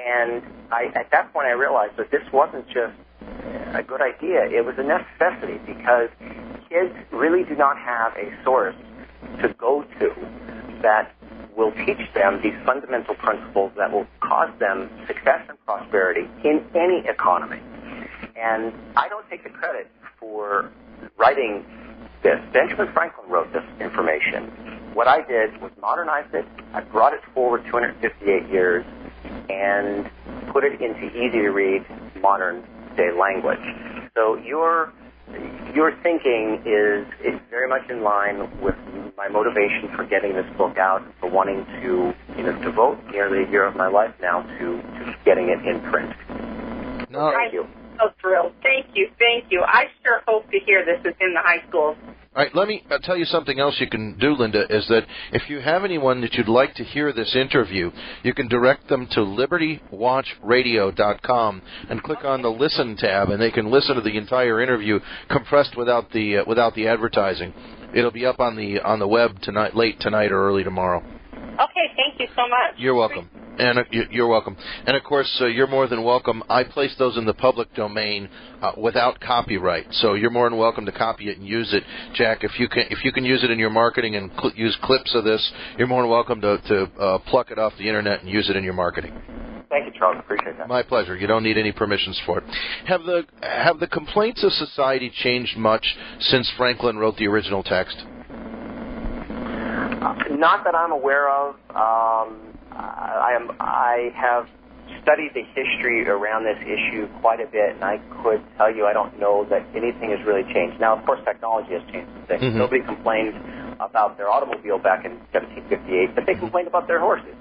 And at that point I realized that this wasn't just a good idea, it was a necessity, because kids really do not have a source to go to that will teach them these fundamental principles that will cause them success and prosperity in any economy. And I don't take the credit for writing this. Benjamin Franklin wrote this information. What I did was modernize it. I brought it forward 258 years and put it into easy-to-read, modern-day language. So your thinking is very much in line with my motivation for getting this book out, for wanting to devote nearly a year of my life now to getting it in print. No. Thank you. I'm so thrilled. Thank you. I sure hope to hear this is in the high schools. All right, let me tell you something else you can do, Linda, is that if you have anyone that you'd like to hear this interview, you can direct them to libertywatchradio.com and click on the Listen tab, and they can listen to the entire interview compressed without the advertising. It'll be up on the web tonight, late tonight or early tomorrow. Okay, thank you so much. You're welcome. And you're welcome. And, of course, you're more than welcome. I place those in the public domain without copyright, so you're more than welcome to copy it and use it. Jack, if you can use it in your marketing and use clips of this, you're more than welcome to pluck it off the Internet and use it in your marketing. Thank you, Charles. Appreciate that. My pleasure. You don't need any permissions for it. Have the complaints of society changed much since Franklin wrote the original text? Not that I'm aware of. I have studied the history around this issue quite a bit, and I could tell you I don't know that anything has really changed. Now, of course, technology has changed some things. Mm-hmm. Nobody complained about their automobile back in 1758, but they complained about their horses.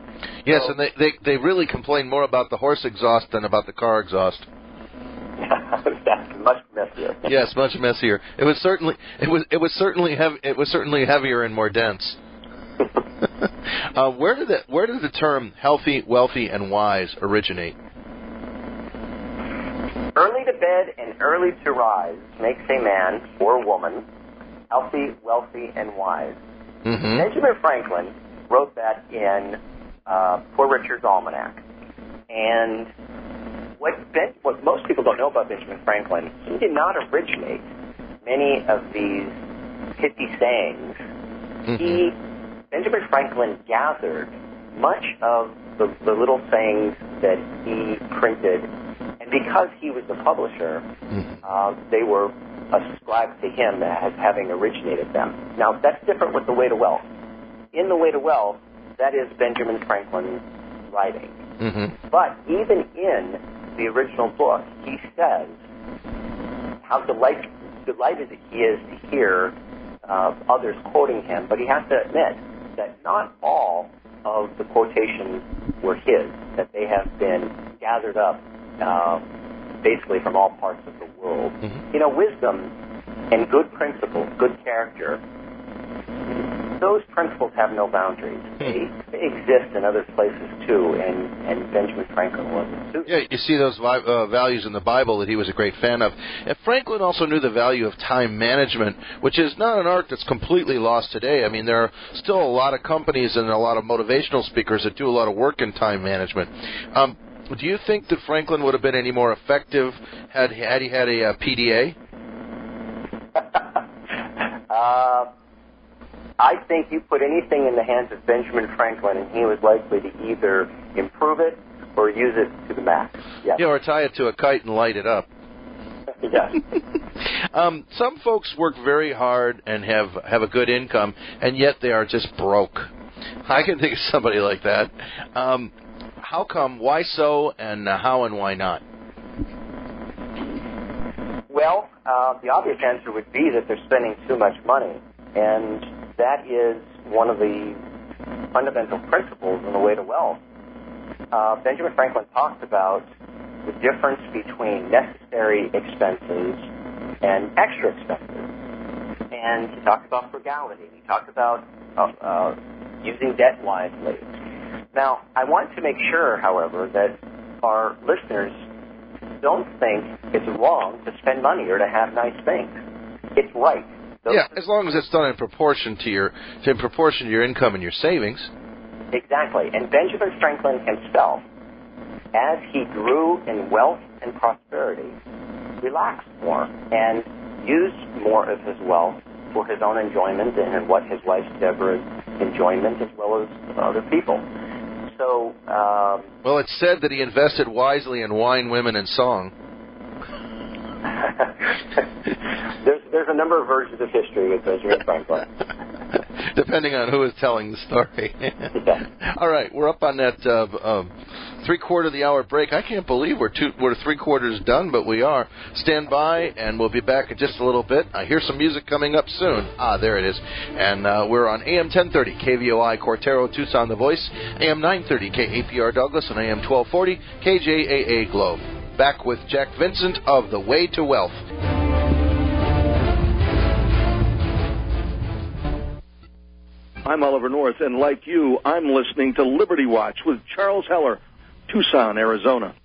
Yes, so, and they really complained more about the horse exhaust than about the car exhaust. That's much messier. Yes, much messier. It was certainly heavier and more dense. Where did the term healthy, wealthy, and wise originate? Early to bed and early to rise makes a man or woman healthy, wealthy, and wise. Mm-hmm. Benjamin Franklin wrote that in Poor Richard's Almanac. And what most people don't know about Benjamin Franklin, he did not originate many of these pithy sayings. Mm-hmm. Benjamin Franklin gathered much of the little sayings that he printed, and because he was the publisher, they were ascribed to him as having originated them. Now, that's different with The Way to Wealth. In The Way to Wealth, that is Benjamin Franklin's writing. Mm-hmm. But even in the original book, he says how delighted he is to hear others quoting him, but he has to admit that not all of the quotations were his, that they have been gathered up basically from all parts of the world. Mm-hmm. Wisdom and good principles, good character, those principles have no boundaries. They exist in other places too, and Benjamin Franklin wasn't too. Yeah, you see those values in the Bible that he was a great fan of. And Franklin also knew the value of time management, which is not an art that's completely lost today. I mean, there are still a lot of companies and a lot of motivational speakers that do a lot of work in time management. Do you think that Franklin would have been any more effective had he had a PDA? I think you put anything in the hands of Benjamin Franklin, and he was likely to either improve it or use it to the max. Yes. Yeah, or tie it to a kite and light it up. Yes. Some folks work very hard and have a good income, and yet they are just broke. I can think of somebody like that. How come? Why so? And how and why not? Well, the obvious answer would be that they're spending too much money, and that is one of the fundamental principles in The Way to Wealth. Benjamin Franklin talked about the difference between necessary expenses and extra expenses. And he talked about frugality. He talked about using debt wisely. Now, I want to make sure, however, that our listeners don't think it's wrong to spend money or to have nice things. It's right. Yeah, as long as it's done in proportion to your income and your savings. Exactly. And Benjamin Franklin himself as he grew in wealth and prosperity, relaxed more and used more of his wealth for his own enjoyment and what his wife Deborah's enjoyment, as well as other people. So, well, it's said that he invested wisely in wine, women, and song. There's a number of versions of history with Benjamin Franklin. Depending on who is telling the story. Yeah. All right, we're up on that 3/4 of the hour break. I can't believe we're 3/4 done, but we are. Stand by, and we'll be back in just a little bit. I hear some music coming up soon. There it is. And we're on AM 1030, KVOI Cortero, Tucson, The Voice, AM 930, KAPR Douglas, and AM 1240, KJAA Globe. Back with Jack Vincent of The Way to Wealth. I'm Oliver North, and like you, I'm listening to Liberty Watch with Charles Heller, Tucson, Arizona.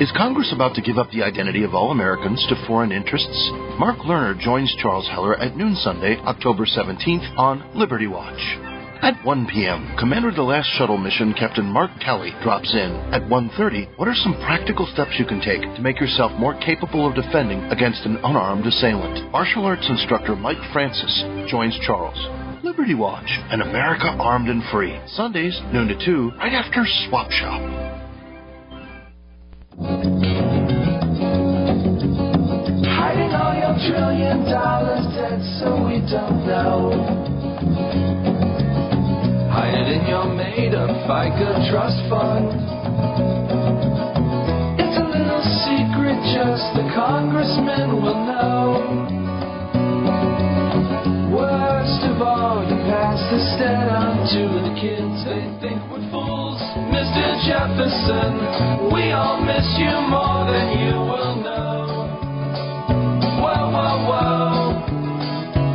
Is Congress about to give up the identity of all Americans to foreign interests? Mark Lerner joins Charles Heller at noon Sunday, October 17th on Liberty Watch. At 1 p.m., Commander of the last shuttle mission, Captain Mark Talley, drops in. At 1:30, what are some practical steps you can take to make yourself more capable of defending against an unarmed assailant? Martial arts instructor Mike Francis joins Charles. Liberty Watch, an America armed and free. Sundays, noon to 2, right after Swap Shop. Hiding all your $1 trillion debt so we don't know. Hide it in your made-up FICA trust fund. It's a little secret, just the congressman will know. Worst of all, you pass this debt on to the kids they think we're fools. Mr. Jefferson, we all miss you more than you will know. Whoa, whoa, whoa.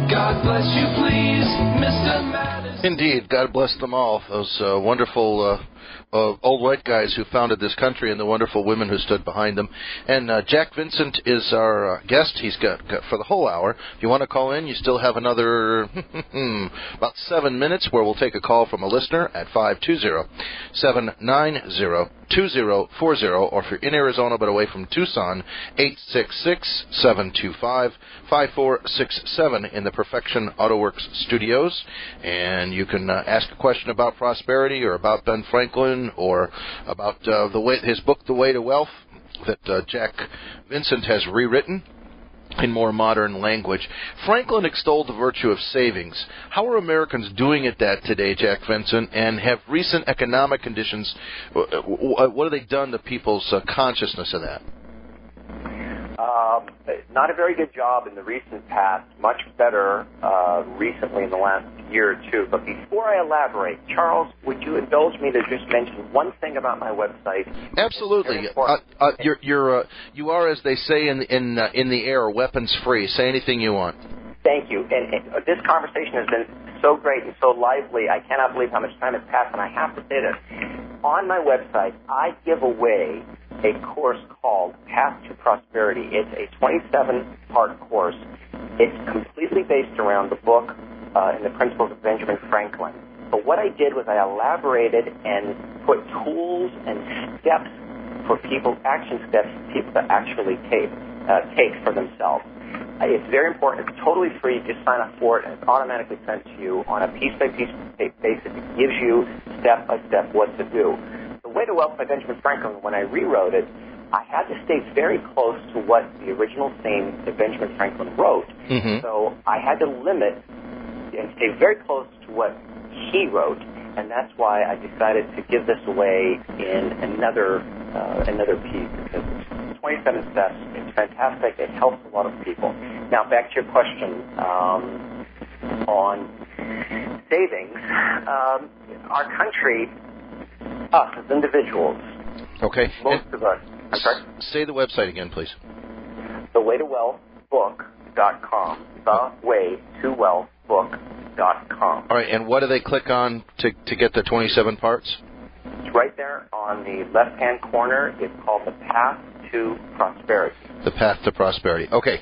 God bless you, please, Mr. Madison. Indeed, God bless them all. Those wonderful old white guys who founded this country and the wonderful women who stood behind them. And Jack Vincent is our guest. He's got for the whole hour. If you want to call in, you still have another about 7 minutes where we'll take a call from a listener at 520-790-2040, or if you're in Arizona but away from Tucson, 866-725-5467 in the Perfection AutoWorks studios. And you can ask a question about prosperity or about Ben Franklin or about his book, The Way to Wealth, that Jack Vincent has rewritten in more modern language. Franklin extolled the virtue of savings. How are Americans doing at that today, Jack Vincent? And have recent economic conditions, what have they done to people's consciousness of that? Not a very good job in the recent past, much better recently in the last year or two. But before I elaborate, Charles, would you indulge me to just mention one thing about my website? Absolutely. You are, as they say in the air, weapons free. Say anything you want. Thank you. And this conversation has been so great and so lively. I cannot believe how much time has passed, and I have to say this. On my website, I give away a course called Path to Prosperity. It's a 27-part course. It's completely based around the book and the principles of Benjamin Franklin. But what I did was I elaborated and put tools and steps for people, action steps people to actually take for themselves. It's very important. It's totally free. Just sign up for it, and it's automatically sent to you on a piece-by-piece basis. It gives you step-by-step what to do. The Way to Wealth by Benjamin Franklin, when I rewrote it, I had to stay very close to what the original theme that Benjamin Franklin wrote. Mm-hmm. So I had to limit and stay very close to what he wrote, and that's why I decided to give this away in another piece, because it's 27 steps. It's fantastic. It helps a lot of people. Now, back to your question on savings. Our country, us as individuals, okay, most of us. I'm sorry? Say the website again, please. thewaytowealthbook.com. thewaytowealthbook.com. All right, and what do they click on to get the 27 parts? It's right there on the left-hand corner. It's called The Path to Prosperity. The Path to Prosperity. Okay.